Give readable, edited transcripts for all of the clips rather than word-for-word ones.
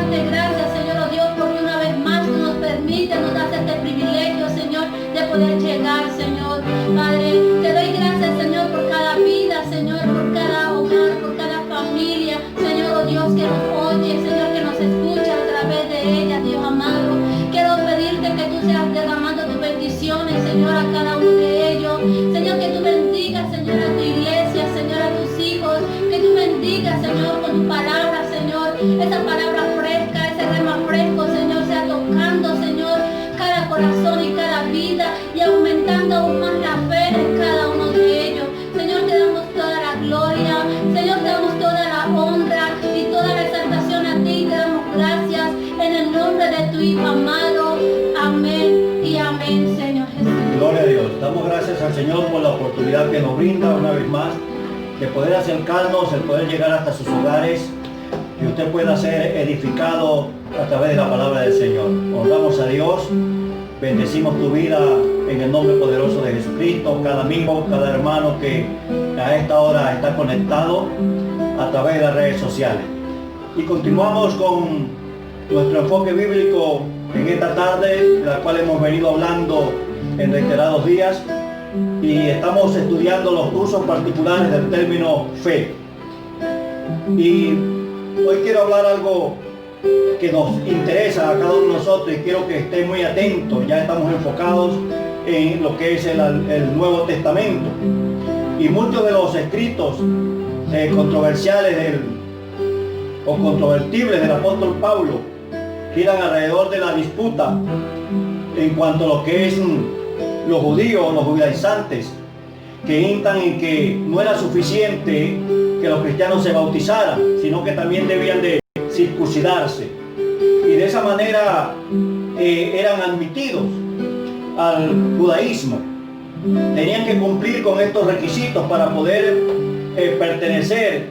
darte gracias, Señor, oh Dios, porque una vez más tú nos permites, nos das este privilegio, Señor, de poder llegar, Señor. Padre, te doy gracias, Señor, por cada vida, Señor, por cada hogar, por cada familia, Señor, oh Dios, que nos oye, Señor, que nos escucha a través de ella, Dios amado. Quiero pedirte que tú seas derramando tus bendiciones, Señor, a cada uno de ellos. Señor, que tú bendigas, Señor, a tu iglesia, Señor, a tus hijos. Que tú bendigas, Señor, con tu palabra, Señor. Esa palabra fresca, ese rema fresco, Señor, sea tocando, Señor, cada corazón y cada vida y aumentando aún más la fe en cada uno de ellos. Señor, te damos toda la gloria. Señor, te damos toda la honra y toda la exaltación a ti. Te damos gracias en el nombre de tu Hijo amado. Amén y amén, Señor Jesús. Gloria a Dios. Damos gracias al Señor por la oportunidad que nos brinda una vez más de poder acercarnos, el poder llegar hasta sus hogares y usted pueda ser edificado a través de la palabra del Señor. Honramos a Dios, bendecimos tu vida en el nombre poderoso de Jesucristo, cada amigo, cada hermano que a esta hora está conectado a través de las redes sociales. Y continuamos con nuestro enfoque bíblico en esta tarde, de la cual hemos venido hablando en reiterados días, y estamos estudiando los usos particulares del término fe. Y hoy quiero hablar algo que nos interesa a cada uno de nosotros y quiero que estén muy atentos. Ya estamos enfocados en lo que es el Nuevo Testamento, y muchos de los escritos controversiales o controvertibles del apóstol Pablo giran alrededor de la disputa en cuanto a lo que es los judíos, los judaizantes, que instan en que no era suficiente que los cristianos se bautizaran, sino que también debían de circuncidarse, y de esa manera eran admitidos al judaísmo. Tenían que cumplir con estos requisitos para poder pertenecer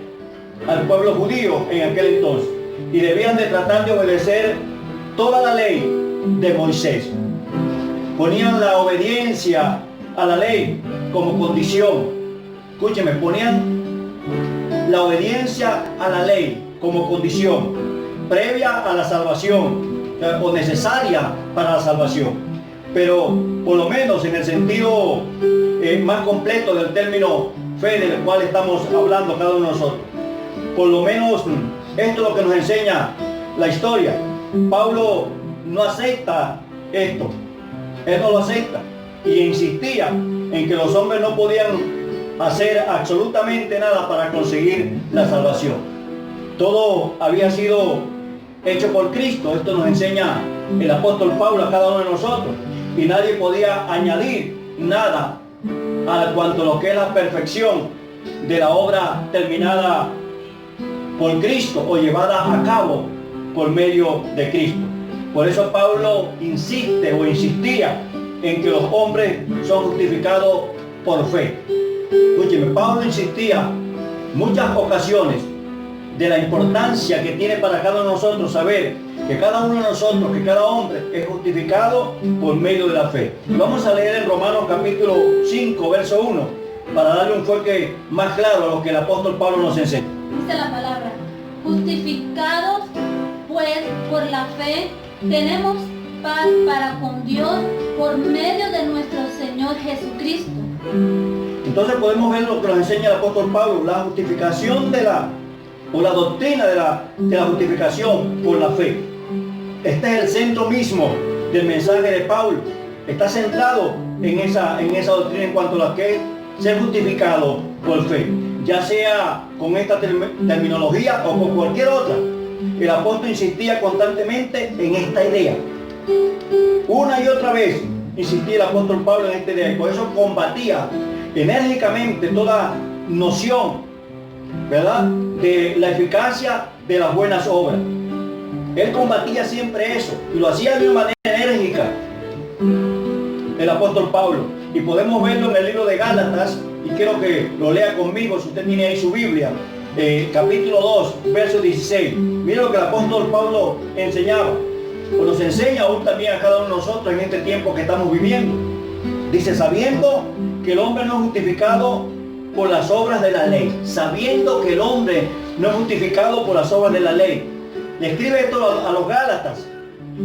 al pueblo judío en aquel entonces, y debían de tratar de obedecer toda la ley de Moisés. Ponían la obediencia a la ley como condición. Escúcheme, ponían la obediencia a la ley como condición previa a la salvación, o necesaria para la salvación. Pero por lo menos en el sentido más completo del término fe, del cual estamos hablando cada uno de nosotros, por lo menos esto es lo que nos enseña la historia. Pablo no acepta esto. Él no lo acepta y insistía en que los hombres no podían hacer absolutamente nada para conseguir la salvación. Todo había sido hecho por Cristo. Esto nos enseña el apóstol Pablo a cada uno de nosotros, y nadie podía añadir nada a cuanto a lo que es la perfección de la obra terminada por Cristo o llevada a cabo por medio de Cristo. Por eso Pablo insiste o insistía en que los hombres son justificados por fe. Escúcheme, Pablo insistía muchas ocasiones de la importancia que tiene para cada uno de nosotros saber que cada uno de nosotros, que cada hombre es justificado por medio de la fe. Y vamos a leer en Romanos capítulo 5, verso 1, para darle un enfoque más claro a lo que el apóstol Pablo nos enseña. Dice la palabra: justificados pues por la fe tenemos paz para con Dios por medio de nuestro Señor Jesucristo. Entonces podemos ver lo que nos enseña el apóstol Pablo, la justificación la doctrina de la justificación por la fe. Este es el centro mismo del mensaje de Pablo. Está centrado en esa doctrina en cuanto a la que es ser justificado por fe, ya sea con esta terminología o con cualquier otra. El apóstol insistía constantemente en esta idea. Una y otra vez insistía el apóstol Pablo en esta idea, y por eso combatía enérgicamente toda noción, ¿verdad?, de la eficacia de las buenas obras. Él combatía siempre eso, y lo hacía de una manera enérgica, el apóstol Pablo. Y podemos verlo en el libro de Gálatas, y quiero que lo lea conmigo si usted tiene ahí su Biblia, capítulo 2, verso 16. Mira lo que el apóstol Pablo enseñaba, o nos enseña aún también a cada uno de nosotros en este tiempo que estamos viviendo. Dice: sabiendo que el hombre no es justificado por las obras de la ley. Sabiendo que el hombre no es justificado por las obras de la ley, le escribe esto a los Gálatas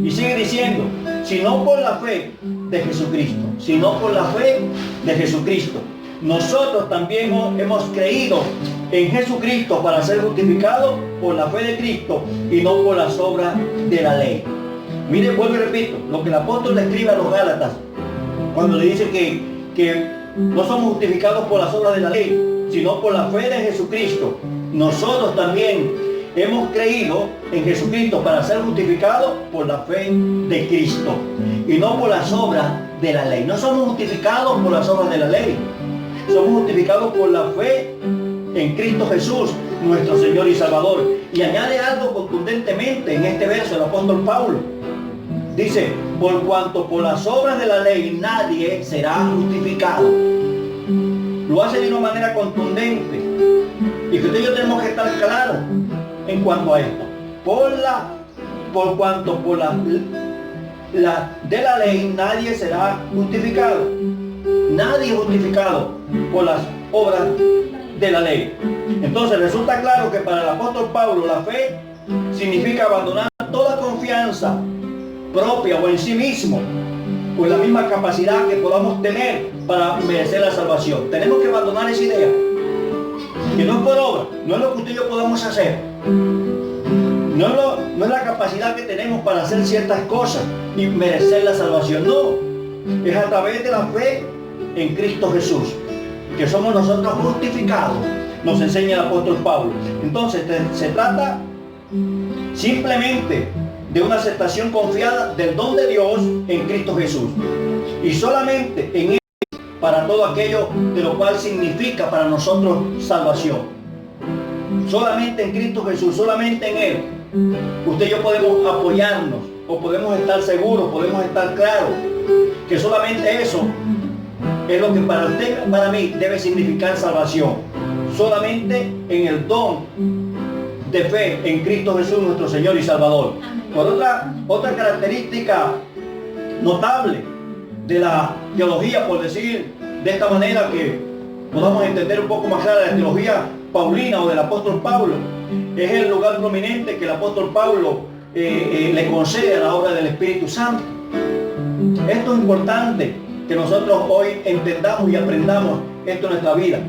y sigue diciendo, sino por la fe de Jesucristo, sino por la fe de Jesucristo. Nosotros también hemos creído en Jesucristo para ser justificados por la fe de Cristo y no por las obras de la ley. Mire, vuelvo y repito, lo que el apóstol le escribe a los Gálatas, cuando le dice que no somos justificados por las obras de la ley, sino por la fe de Jesucristo. Nosotros también hemos creído en Jesucristo para ser justificados por la fe de Cristo y no por las obras de la ley. No somos justificados por las obras de la ley. Somos justificados por la fe en Cristo Jesús, nuestro Señor y Salvador. Y añade algo contundentemente en este verso el apóstol Pablo. Dice, por cuanto por las obras de la ley nadie será justificado. Lo hace de una manera contundente. Y que usted y yo tenemos que estar claros en cuanto a esto. Por cuanto por de la ley nadie será justificado. Nadie es justificado por las obras de la ley. Entonces resulta claro que para el apóstol Pablo la fe significa abandonar toda confianza propia o en sí mismo, con la misma capacidad que podamos tener para merecer la salvación. Tenemos que abandonar esa idea, que no es por obra, no es lo que usted y yo podamos hacer, no es la capacidad que tenemos para hacer ciertas cosas y merecer la salvación. No, es a través de la fe en Cristo Jesús que somos nosotros justificados, nos enseña el apóstol Pablo. Entonces se trata simplemente de una aceptación confiada del don de Dios en Cristo Jesús, y solamente en Él para todo aquello de lo cual significa para nosotros salvación. Solamente en Cristo Jesús, solamente en Él, usted y yo podemos apoyarnos, o podemos estar seguros, podemos estar claros que solamente eso es lo que para usted, para mí, debe significar salvación. Solamente en el don de fe en Cristo Jesús, nuestro Señor y Salvador. Por otra característica notable de la teología, por decir de esta manera, que podamos entender un poco más clara la teología paulina o del apóstol Pablo, es el lugar prominente que el apóstol Pablo le concede a la obra del Espíritu Santo. Esto es importante que nosotros hoy entendamos y aprendamos esto en nuestra vida,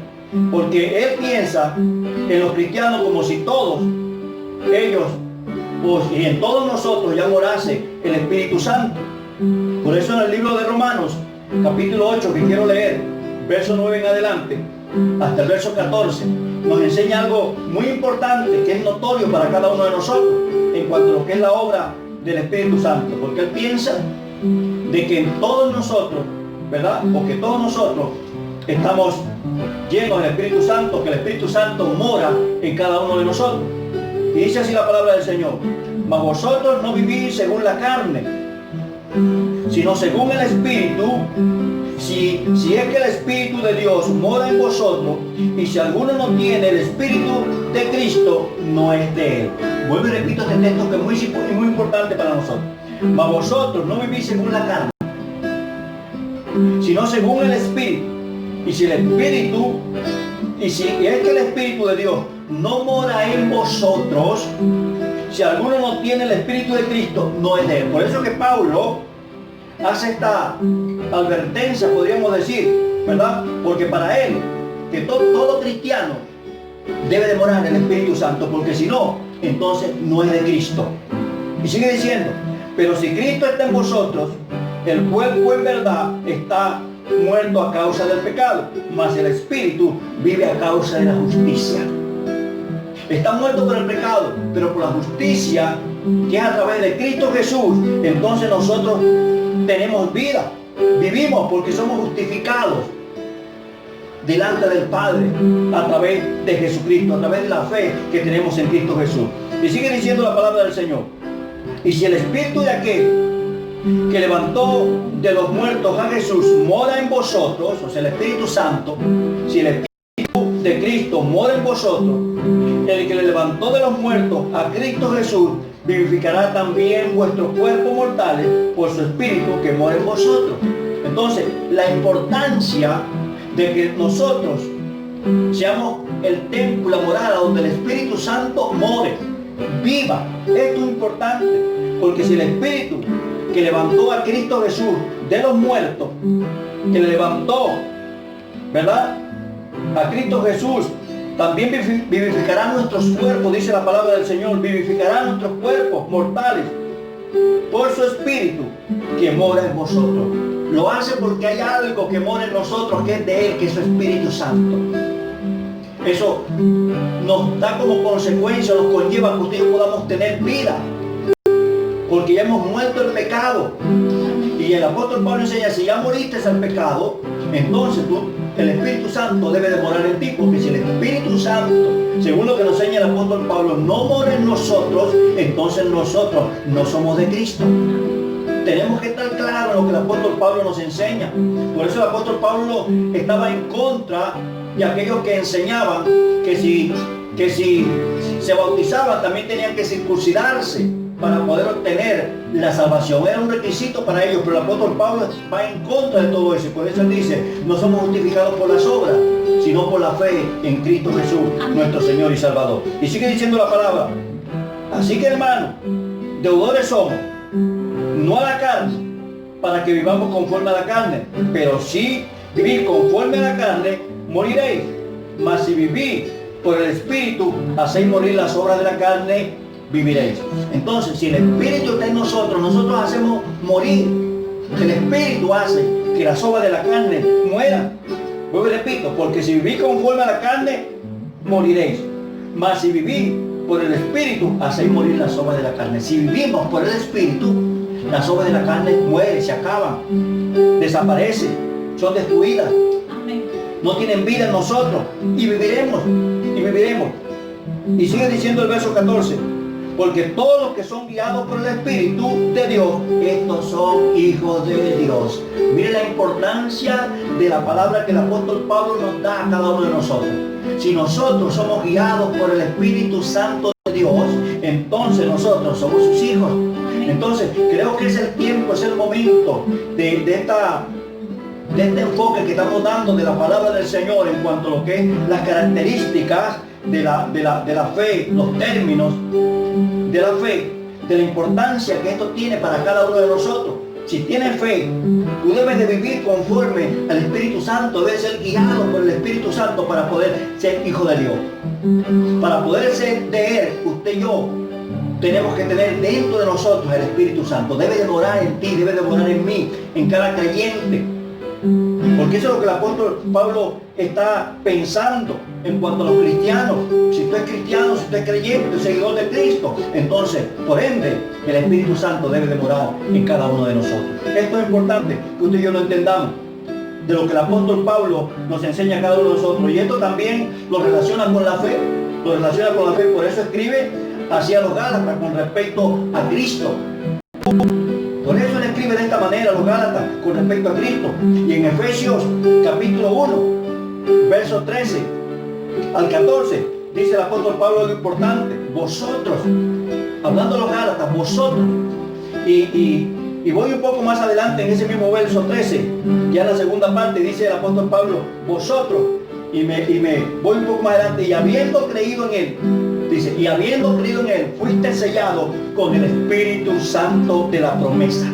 porque él piensa en los cristianos como si todos ellos y en todos nosotros ya morase el Espíritu Santo. Por eso en el libro de Romanos, capítulo 8, que quiero leer, verso 9 en adelante, hasta el verso 14, nos enseña algo muy importante que es notorio para cada uno de nosotros en cuanto a lo que es la obra del Espíritu Santo, porque él piensa de que en todos nosotros, ¿verdad? Porque todos nosotros estamos llenos del Espíritu Santo, que el Espíritu Santo mora en cada uno de nosotros. Y dice así la palabra del Señor: mas vosotros no vivís según la carne, sino según el Espíritu, si es que el Espíritu de Dios mora en vosotros, y si alguno no tiene el Espíritu de Cristo, no es de él. Vuelvo y repito este texto que es muy importante para nosotros. Mas vosotros no vivís según la carne, sino según el Espíritu. Y si el Espíritu, y si es que el Espíritu de Dios no mora en vosotros, si alguno no tiene el Espíritu de Cristo, no es de él. Por eso que Pablo hace esta advertencia, podríamos decir, ¿verdad? Porque para él, que todo cristiano debe de morar en el Espíritu Santo, porque si no, entonces no es de Cristo. Y sigue diciendo: pero si Cristo está en vosotros, el cuerpo en verdad está muerto a causa del pecado, mas el Espíritu vive a causa de la justicia. Está muerto por el pecado, pero por la justicia, que es a través de Cristo Jesús, entonces nosotros tenemos vida, vivimos porque somos justificados delante del Padre a través de Jesucristo, a través de la fe que tenemos en Cristo Jesús. Y sigue diciendo la palabra del Señor: y si el Espíritu de aquel que levantó de los muertos a Jesús mora en vosotros, o sea, el Espíritu Santo, si el Espíritu de Cristo mora en vosotros, el que le levantó de los muertos a Cristo Jesús vivificará también vuestros cuerpos mortales por su Espíritu que mora en vosotros. Entonces, la importancia de que nosotros seamos el templo, la morada donde el Espíritu Santo more, viva. Esto es importante, porque si el Espíritu que levantó a Cristo Jesús de los muertos, que le levantó, ¿verdad?, a Cristo Jesús, también vivificará nuestros cuerpos, dice la palabra del Señor, vivificará nuestros cuerpos mortales por su Espíritu que mora en vosotros. Lo hace porque hay algo que mora en nosotros, que es de Él, que es su Espíritu Santo. Eso nos da como consecuencia, nos conlleva que usted y yo podamos tener vida, porque ya hemos muerto el pecado. Y el apóstol Pablo enseña, si ya moriste al pecado, entonces el Espíritu Santo debe de morar en ti, porque si el Espíritu Santo, según lo que nos enseña el apóstol Pablo, no mora en nosotros, entonces nosotros no somos de Cristo. Tenemos que estar claros en lo que el apóstol Pablo nos enseña. Por eso el apóstol Pablo estaba en contra de aquellos que enseñaban que si se bautizaban también tenían que circuncidarse para poder obtener la salvación. Era un requisito para ellos, pero el apóstol Pablo va en contra de todo eso. Por eso él dice, no somos justificados por las obras, sino por la fe en Cristo Jesús, nuestro Señor y Salvador. Y sigue diciendo la palabra, así que hermanos, deudores somos, no a la carne, para que vivamos conforme a la carne, pero si vivís conforme a la carne, moriréis. Mas si vivís por el Espíritu, hacéis morir las obras de la carne, viviréis. Entonces, si el Espíritu está en nosotros hacemos morir. El Espíritu hace que las obras de la carne mueran. Vuelvo y repito, porque si vivís conforme a la carne, moriréis. Mas si vivís por el Espíritu, hacéis morir las obras de la carne. Si vivimos por el Espíritu, las obras de la carne mueren, se acaban, desaparecen, son destruidas. Amén. No tienen vida en nosotros y viviremos. Y sigue diciendo el verso 14, porque todos los que son guiados por el Espíritu de Dios, estos son hijos de Dios. Mire la importancia de la palabra que el apóstol Pablo nos da a cada uno de nosotros. Si nosotros somos guiados por el Espíritu Santo de Dios, entonces nosotros somos sus hijos. Entonces creo que es el tiempo, es el momento de este enfoque que estamos dando de la palabra del Señor en cuanto a lo que es las características de la fe, los términos de la fe, de la importancia que esto tiene para cada uno de nosotros. Si tienes fe, tú debes de vivir conforme al Espíritu Santo, debes ser guiado por el Espíritu Santo para poder ser hijo de Dios. Para poder ser de Él, usted y yo tenemos que tener dentro de nosotros el Espíritu Santo. Debe de morar en ti, debe de morar en mí, en cada creyente. Porque eso es lo que el apóstol Pablo está pensando en cuanto a los cristianos. Si tú eres cristiano, si tú eres creyente, seguidor de Cristo, entonces, por ende, el Espíritu Santo debe de morar en cada uno de nosotros. Esto es importante que usted y yo lo entendamos, de lo que el apóstol Pablo nos enseña a cada uno de nosotros. Y esto también lo relaciona con la fe, por eso escribe hacia los Gálatas con respecto a Cristo. Por eso él escribe de esta manera a los Gálatas con respecto a Cristo. Y en Efesios capítulo 1, versos 13 al 14, dice el apóstol Pablo lo importante, vosotros, hablando a los Gálatas, vosotros. Y voy un poco más adelante en ese mismo verso 13, ya en la segunda parte dice el apóstol Pablo, vosotros, y me voy un poco más adelante, y habiendo creído en Él, dice, y habiendo creído en Él, fuiste sellado con el Espíritu Santo de la promesa.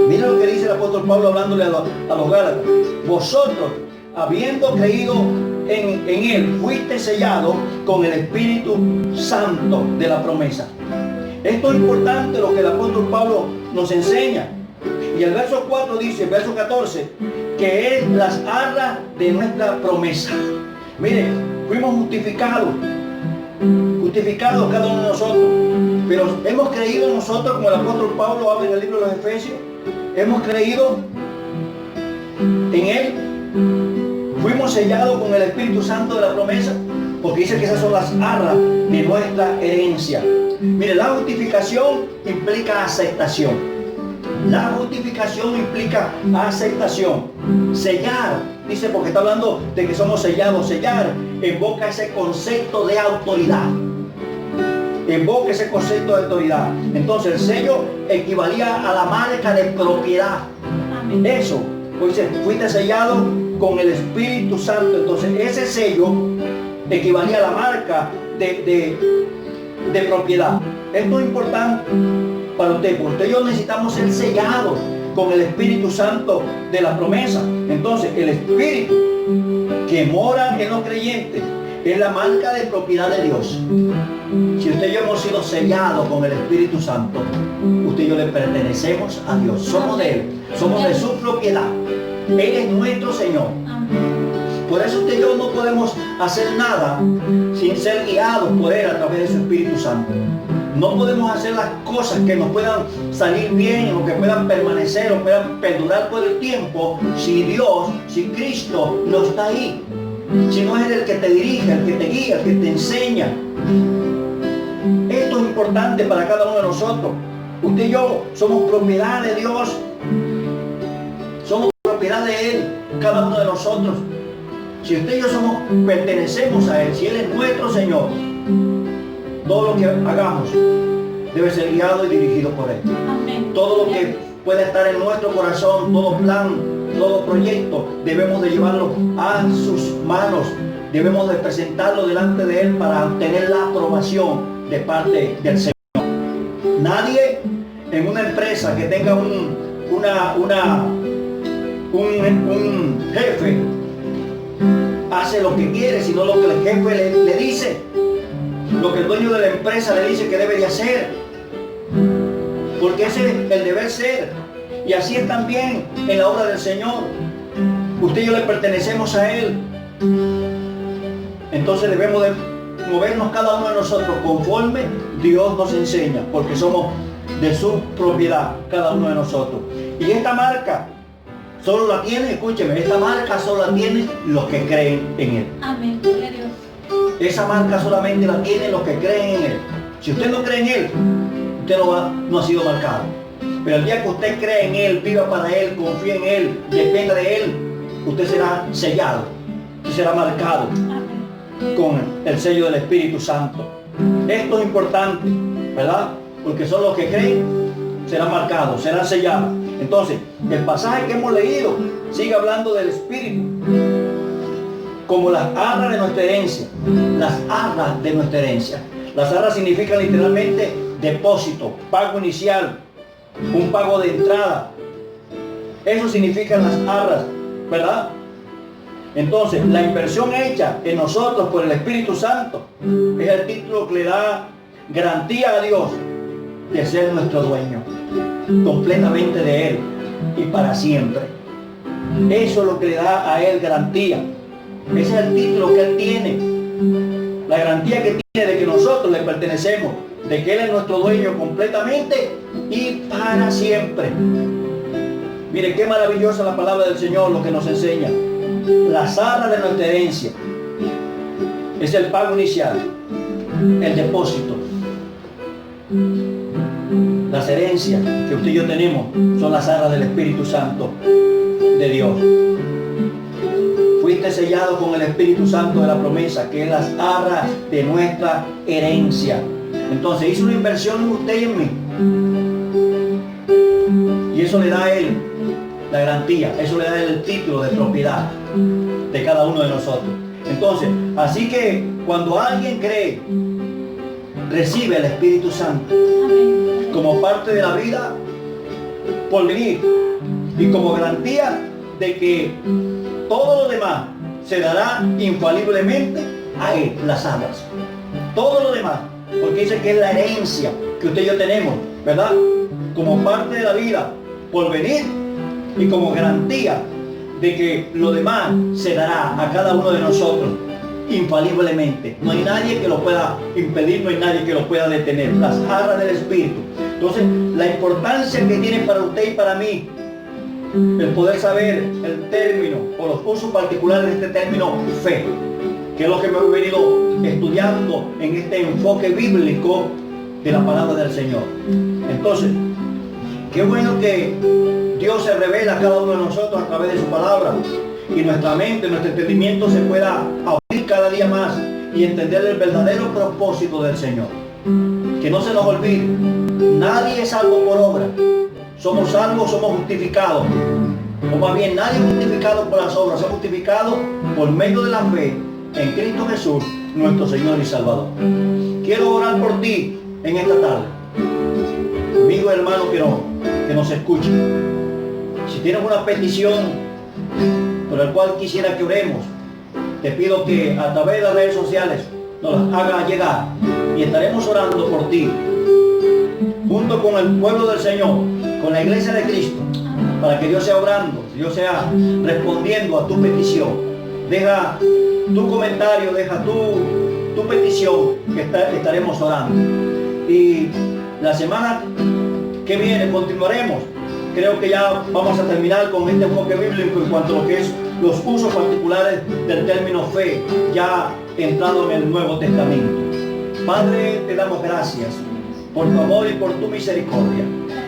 Mira lo que dice el apóstol Pablo hablándole a los Gálatas. Vosotros, habiendo creído en Él, fuiste sellado con el Espíritu Santo de la promesa. Esto es importante lo que el apóstol Pablo nos enseña. Y el verso 4 dice, el verso 14, que es las arras de nuestra promesa. Mire, fuimos justificados cada uno de nosotros, pero hemos creído en nosotros, como el apóstol Pablo habla en el libro de los Efesios, hemos creído en Él, fuimos sellados con el Espíritu Santo de la promesa, porque dice que esas son las arras de nuestra herencia. Mire, la justificación implica aceptación. La justificación implica aceptación. Sellar, dice, porque está hablando de que somos sellados. Sellar evoca ese concepto de autoridad. Evoca ese concepto de autoridad. Entonces el sello equivalía a la marca de propiedad. Eso, pues dice, fuiste sellado con el Espíritu Santo. Entonces ese sello equivalía a la marca de de propiedad. Esto es importante para usted, porque usted y yo necesitamos ser sellados con el Espíritu Santo de la promesa. Entonces, el Espíritu que mora en los creyentes es la marca de propiedad de Dios. Si usted y yo hemos sido sellados con el Espíritu Santo, usted y yo le pertenecemos a Dios. Somos de Él, somos de su propiedad. Él es nuestro Señor. Por eso usted y yo no podemos hacer nada sin ser guiados por Él a través de su Espíritu Santo. No podemos hacer las cosas que nos puedan salir bien o que puedan permanecer o puedan perdurar por el tiempo si Dios, si Cristo no está ahí. Si no es Él el que te dirige, el que te guía, el que te enseña. Esto es importante para cada uno de nosotros. Usted y yo somos propiedad de Dios. Somos propiedad de Él, cada uno de nosotros. Si usted y yo pertenecemos a Él, si Él es nuestro Señor, todo lo que hagamos debe ser guiado y dirigido por Él. Amén. Todo lo que pueda estar en nuestro corazón, todo plan, todo proyecto, debemos de llevarlo a sus manos. Debemos de presentarlo delante de Él para obtener la aprobación de parte del Señor. Nadie en una empresa que tenga un jefe hace lo que quiere, sino lo que el jefe le dice, lo que el dueño de la empresa le dice que debe de hacer, porque ese es el deber ser. Y así es también en la obra del Señor. Usted y yo le pertenecemos a Él. Entonces debemos de movernos cada uno de nosotros conforme Dios nos enseña, porque somos de su propiedad, cada uno de nosotros. Y esta marca solo la tiene, escúcheme, esta marca solo la tienen los que creen en Él. Amén, gloria a Dios. Esa marca solamente la tienen los que creen en Él. Si usted no cree en Él, usted no ha sido marcado. Pero el día que usted cree en Él, viva para Él, confíe en Él, dependa de Él, usted será sellado, usted será marcado con el sello del Espíritu Santo. Esto es importante, ¿verdad? Porque son los que creen, serán marcados, serán sellados. Entonces, el pasaje que hemos leído sigue hablando del Espíritu como las arras de nuestra herencia. Las arras de nuestra herencia. Las arras significan literalmente depósito, pago inicial, un pago de entrada. Eso significan las arras, ¿verdad? Entonces, la inversión hecha en nosotros por el Espíritu Santo es el título que le da garantía a Dios de ser nuestro dueño, completamente de Él y para siempre. Eso es lo que le da a Él garantía. Ese es el título que Él tiene, la garantía que tiene de que nosotros le pertenecemos, de que Él es nuestro dueño completamente y para siempre. Mire qué maravillosa la palabra del Señor, lo que nos enseña. Las arras de nuestra herencia es el pago inicial, el depósito. Las herencias que usted y yo tenemos son las arras del Espíritu Santo de Dios. Fuiste sellado con el Espíritu Santo de la promesa, que es las arras de nuestra herencia. Entonces hizo una inversión en usted y en mí. Y eso le da a Él la garantía, eso le da a Él el título de propiedad de cada uno de nosotros. Entonces, así que cuando alguien cree, recibe el Espíritu Santo como parte de la vida por venir y como garantía de que todo lo demás se dará infaliblemente a Él, las arras. Todo lo demás, porque dice que es la herencia que usted y yo tenemos, ¿verdad? Como parte de la vida por venir y como garantía de que lo demás se dará a cada uno de nosotros infaliblemente. No hay nadie que lo pueda impedir, no hay nadie que lo pueda detener. Las arras del Espíritu. Entonces, la importancia que tiene para usted y para mí el poder saber el término o los usos particulares de este término fe, que es lo que me he venido estudiando en este enfoque bíblico de la palabra del Señor. Entonces, qué bueno que Dios se revela a cada uno de nosotros a través de su palabra y nuestra mente, nuestro entendimiento se pueda abrir cada día más y entender el verdadero propósito del Señor. Que no se nos olvide, nadie es salvo por obra. Somos salvos, somos justificados. O más bien, nadie es justificado por las obras, somos justificados por medio de la fe en Cristo Jesús nuestro Señor y Salvador. Quiero orar por ti en esta tarde. Amigo y hermano que nos escuche. Si tienes una petición por la cual quisiera que oremos, te pido que a través de las redes sociales nos las hagas llegar y estaremos orando por ti, junto con el pueblo del Señor, con la iglesia de Cristo, para que Dios sea obrando, Dios sea respondiendo a tu petición. Deja tu comentario, deja tu petición, que estaremos orando. Y la semana que viene continuaremos. Creo que ya vamos a terminar con este enfoque bíblico en cuanto a lo que es los usos particulares del término fe, ya entrado en el Nuevo Testamento. Padre, te damos gracias por tu amor y por tu misericordia.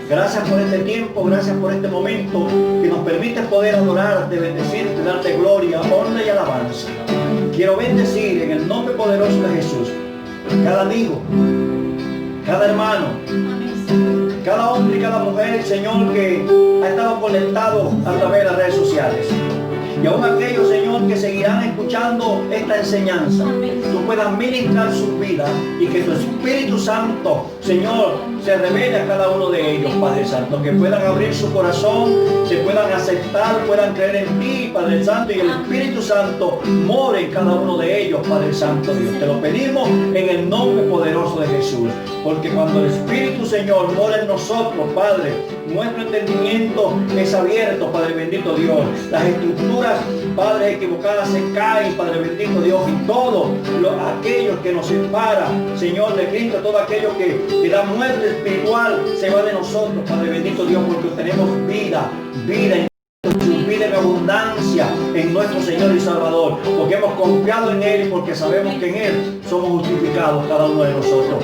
Gracias por este tiempo, gracias por este momento que nos permite poder adorarte, bendecirte, darte gloria, honra y alabanza. Quiero bendecir en el nombre poderoso de Jesús cada amigo, cada hermano, cada hombre y cada mujer, Señor, que ha estado conectado a través de las redes sociales. Y aún aquellos, Señor, que seguirán escuchando esta enseñanza, tú puedas ministrar sus vidas y que tu Espíritu Santo, Señor, se revele a cada uno de ellos, Padre Santo, que puedan abrir su corazón, se puedan aceptar, puedan creer en ti, Padre Santo, y el Espíritu Santo more en cada uno de ellos, Padre Santo Dios. Te lo pedimos en el nombre poderoso de Jesús, porque cuando el Espíritu, Señor, mora en nosotros, Padre, nuestro entendimiento es abierto, Padre bendito Dios. Las estructuras, Padre, equivocadas se caen, Padre bendito Dios, y todo aquello que nos separa, Señor, de Cristo, todo aquello que da muerte espiritual se va de nosotros, Padre bendito Dios, porque tenemos vida en abundancia en nuestro Señor y Salvador, porque hemos confiado en Él y porque sabemos que en Él somos justificados cada uno de nosotros.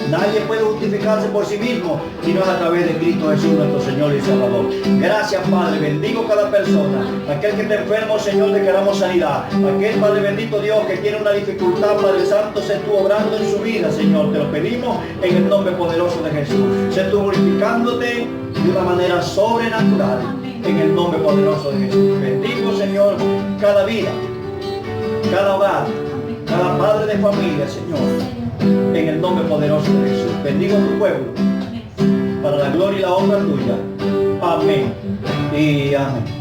Nadie puede justificarse por sí mismo, sino a través de Cristo Jesús, nuestro Señor y Salvador. Gracias, Padre. Bendigo cada persona. Aquel que está enfermo, Señor, declaramos sanidad. Aquel, Padre bendito Dios, que tiene una dificultad, Padre Santo, sé tú obrando en su vida, Señor. Te lo pedimos en el nombre poderoso de Jesús. Sé tú glorificándote de una manera sobrenatural, en el nombre poderoso de Jesús. Bendigo, Señor, cada vida, cada hogar, cada padre de familia, Señor, en el nombre poderoso de Jesús. Bendigo a tu pueblo para la gloria y la honra tuya. Amén y amén.